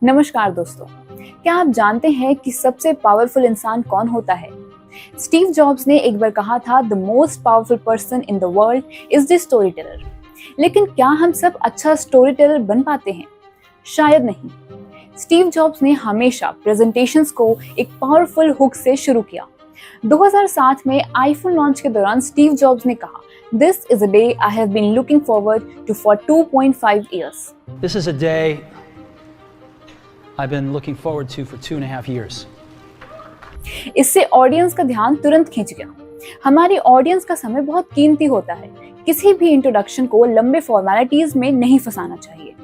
नमस्कार दोस्तों, क्या आप जानते हैं कि सबसे पावरफुल इंसान कौन होता है? स्टीव जॉब्स ने एक बार कहा था, the most powerful person in the world is the story teller. लेकिन क्या हम सब अच्छा स्टोरी टेलर बन पाते हैं? शायद नहीं। स्टीव जॉब्स ने हमेशा प्रेजेंटेशंस को एक पावरफुल हुक से शुरू किया। 2007 में आईफोन लॉन्च के दौरान स्टीव जॉब्स ने कहा, this is a day I have been looking forward to for 2.5 years. This is a day I've been looking forward to for 2.5 years. इससे ऑडियंस का ध्यान तुरंत खींच गया। हमारी ऑडियंस का समय बहुत कीमती होता है। किसी भी इंट्रोडक्शन को लंबे फॉर्मेलिटीज में नहीं फंसाना चाहिए।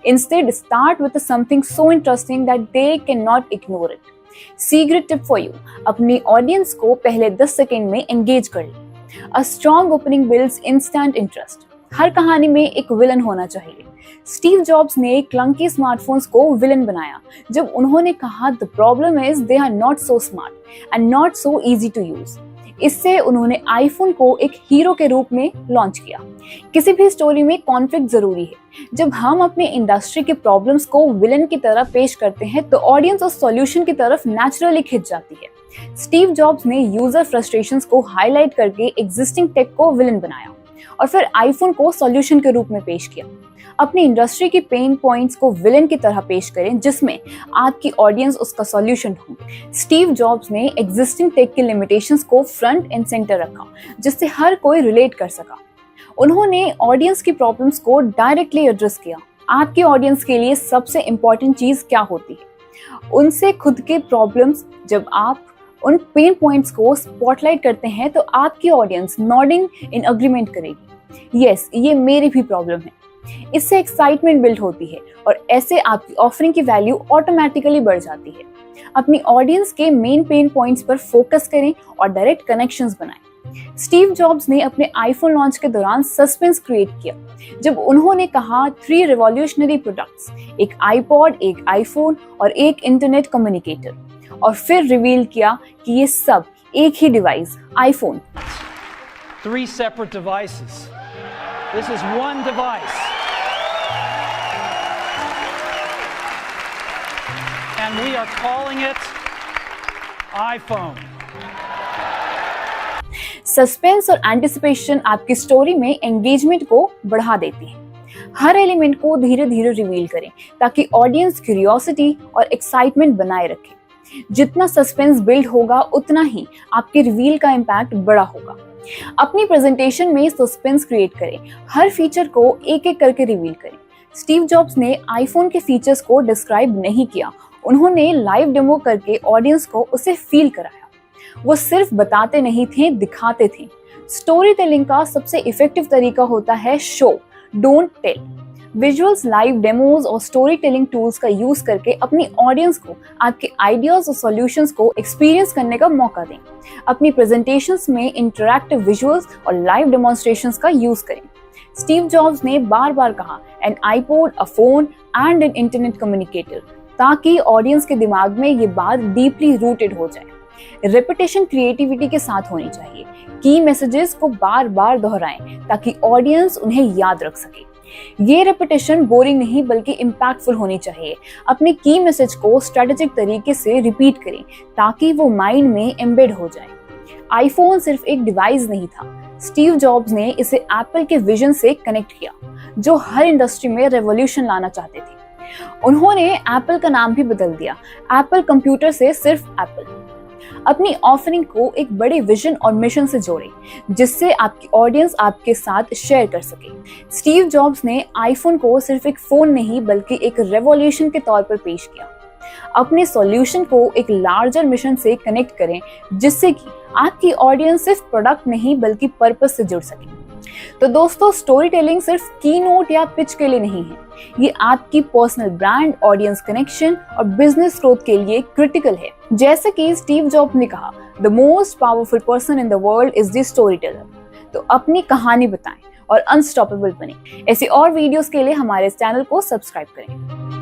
Instead, start with something so interesting that they cannot ignore it. Secret tip for you: अपनी ऑडियंस को पहले 10 सेकेंड में एंगेज कर ले। A strong opening builds instant interest. हर कहानी में एक विलन होना चाहिए। स्टीव जॉब्स ने क्लंकी स्मार्टफोन्स को विलन बनाया जब उन्होंने कहा, the problem is they are not so smart and not so easy to use. इससे उन्होंने आईफोन को एक हीरो के रूप में लॉन्च किया। किसी भी स्टोरी में कॉन्फ्लिक्ट जरूरी है। जब हम अपने इंडस्ट्री के प्रॉब्लम्स को विलन की तरह पेश करते हैं तो ऑडियंस उस सॉल्यूशन की तरफ नेचुरली खिंच जाती है। स्टीव जॉब्स ने यूजर फ्रस्ट्रेशंस को हाईलाइट करके एग्जिस्टिंग टेक को विलन बनाया और फिर आईफोन को सॉल्यूशन के रूप में पेश किया। अपनी इंडस्ट्री की पेन पॉइंट्स को विलेन की तरह पेश करें जिसमें आपकी ऑडियंस उसका सॉल्यूशन ढूंढे। स्टीव जॉब्स ने एग्जिस्टिंग टेक की लिमिटेशंस को फ्रंट एंड सेंटर रखा जिससे हर कोई रिलेट कर सका। उन्होंने ऑडियंस की प्रॉब्लम्स को डायरेक्टली एड्रेस किया। आपकी ऑडियंस के लिए सबसे इंपॉर्टेंट चीज क्या होती है? उनसे खुद के प्रॉब्लम्स। जब आप उन पेन पॉइंट्स को स्पॉटलाइट करते हैं तो आपकी ऑडियंस नॉडिंग इन अग्रीमेंट करेगी, यस ये मेरी भी प्रॉब्लम है। इससे एक्साइटमेंट बिल्ड होती है और ऐसे आपकी ऑफरिंग की वैल्यू ऑटोमेटिकली बढ़ जाती है। अपनी ऑडियंस के मेन पेन पॉइंट्स पर फोकस करें और डायरेक्ट कनेक्शंस बनाएं। स्टीव जॉब्स ने अपने आईफोन लॉन्च के दौरान सस्पेंस क्रिएट किया जब उन्होंने कहा, 3 रिवॉल्यूशनरी प्रोडक्ट्स, एक आईपॉड, एक आईफोन और एक इंटरनेट कम्युनिकेटर, और फिर रिवील किया कि ये सब एक ही device, iPhone. 3 separate devices. This is one device. And we are calling it iPhone. Suspense और एंटिसिपेशन आपकी स्टोरी में एंगेजमेंट को बढ़ा देती है। हर एलिमेंट को धीरे धीरे रिवील करें ताकि ऑडियंस क्यूरियोसिटी और एक्साइटमेंट बनाए रखे। जितना सस्पेंस बिल्ड होगा उतना ही आपके रिवील का इम्पैक्ट बड़ा होगा। अपनी प्रेजेंटेशन में सस्पेंस क्रिएट करें। हर फीचर को एक एक करके रिवील करें। स्टीव जॉब्स ने आईफोन के फीचर्स को डिस्क्राइब नहीं किया, उन्होंने लाइव डेमो करके ऑडियंस को उसे फील कराया। वो सिर्फ बताते नहीं थे, दिखाते थे। स्टोरी टेलिंग का सबसे इफेक्टिव तरीका होता है show, don't tell. Visuals, live demos और स्टोरी टेलिंग टूल्स का यूज करके अपनी ऑडियंस को आपके आइडियाज और सॉल्यूशंस को एक्सपीरियंस करने का मौका दें। अपनी प्रेजेंटेशंस में इंटरैक्टिव विजुअल्स और लाइव डेमोन्स्ट्रेशंस का यूज करें। स्टीव जॉब्स ने बार बार कहा, an iPod, a phone and an internet communicator, ताकि ऑडियंस के दिमाग में ये बात डीपली रूटेड हो जाए। रेपिटेशन क्रिएटिविटी के साथ होनी चाहिए। की मैसेजेस को बार बार दोहराएं ताकि ऑडियंस उन्हें याद रख सके। ये रेपिटेशन बोरिंग नहीं बल्कि इम्पैक्टफुल होनी चाहिए। अपने की मैसेज को स्ट्रेटेजिक तरीके से रिपीट करें ताकि वो माइंड में एम्बेड हो जाए। आईफोन सिर्फ एक डिवाइस नहीं था, स्टीव जॉब्स ने इसे एप्पल के विजन से कनेक्ट किया जो हर इंडस्ट्री में रेवोल्यूशन लाना चाहते थे। उन्होंने एप्पल का नाम भी बदल दिया, एप्पल कंप्यूटर से सिर्फ एप्पल। अपनी ऑफरिंग को एक बड़े विजन और मिशन से जोड़ें जिससे आपकी ऑडियंस आपके साथ शेयर कर सके। स्टीव जॉब्स ने आईफोन को सिर्फ एक फोन नहीं बल्कि एक रेवोल्यूशन के तौर पर पेश किया। अपने सॉल्यूशन को एक लार्जर मिशन से कनेक्ट करें जिससे कि आपकी ऑडियंस सिर्फ प्रोडक्ट नहीं बल्कि पर्पस से जुड़ सके। तो दोस्तों, स्टोरी टेलिंग सिर्फ की नोट या पिच के लिए नहीं है, ये आपकी पर्सनल ब्रांड, ऑडियंस कनेक्शन और बिजनेस ग्रोथ के लिए क्रिटिकल है। जैसे कि स्टीव जॉब्स ने कहा, the most powerful person in the world is the story teller. तो अपनी कहानी बताएं और अनस्टॉपेबल बने। ऐसे और वीडियोस के लिए हमारे इस चैनल को सब्सक्राइब करें।